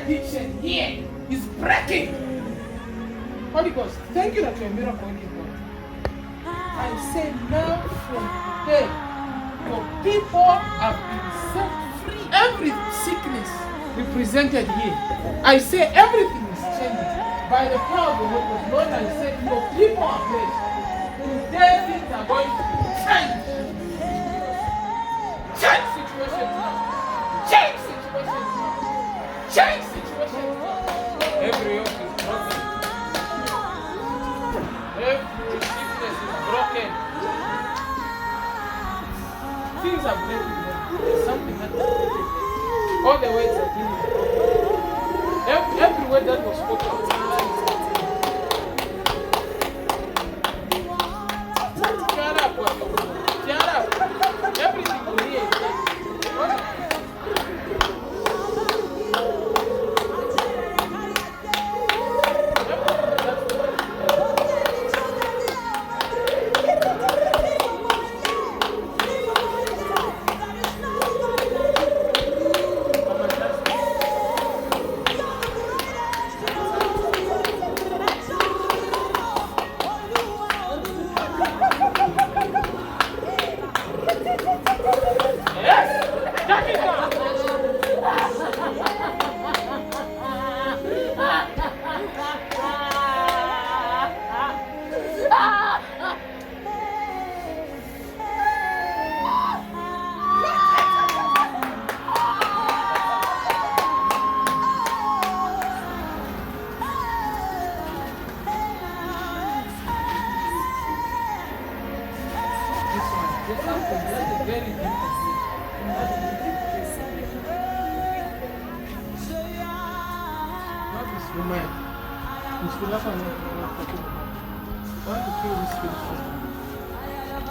addiction here is breaking. Holy Ghost, thank you that you're a miracle working God. I say now from today, your people have been set free. Every sickness represented here, I say everything is changing. By the power of the Holy Ghost, Lord, I say your people are blessed. Today things are going to change. Change situations now. Change situations now. Change situations now. Every yoke is broken. Every sickness is broken. Things are breaking. There's something happening. All the words are being broken. Every word that was spoken. Shut up, shut up. Everything you hear.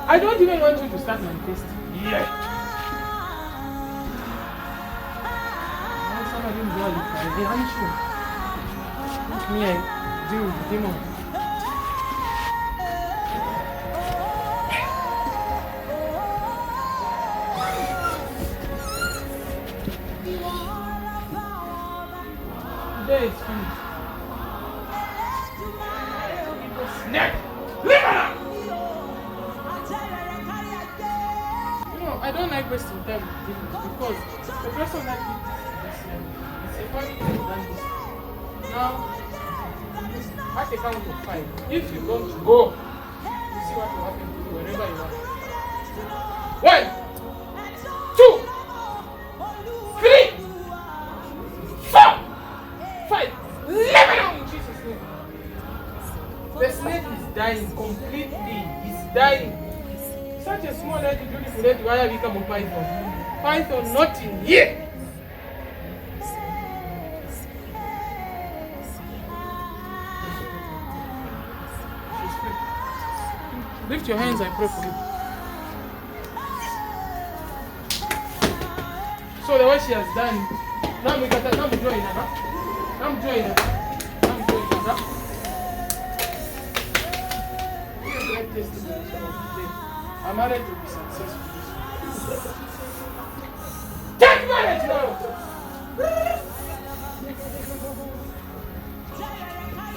I don't even want you to start manifesting. Yeah. Somebody didn't do it. I'm sure. Me, I do demon. Today is finished. Next. I don't like wasting time with demons because the person that did this is a funny thing than this. Now, at the count of 5, if you don't go, you see what will happen to you wherever you are. 1, 2, 3, 4, 5. Leave it on in Jesus' name. The snake is dying completely. It's dying. Such a small lady, beautiful lady, why have you become a python? Python not in here. Lift your hands, I pray for you. So the way she has done, now we got now join her. Now join her. Now join her. Great testimony. I'm married to be successful. Take marriage now!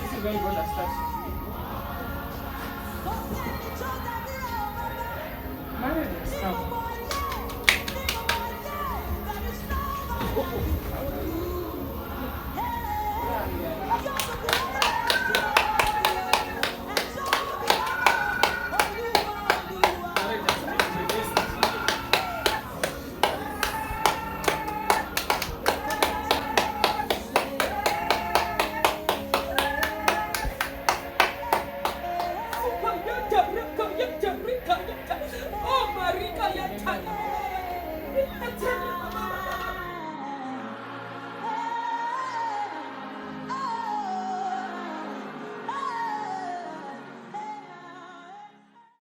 This is when God has started.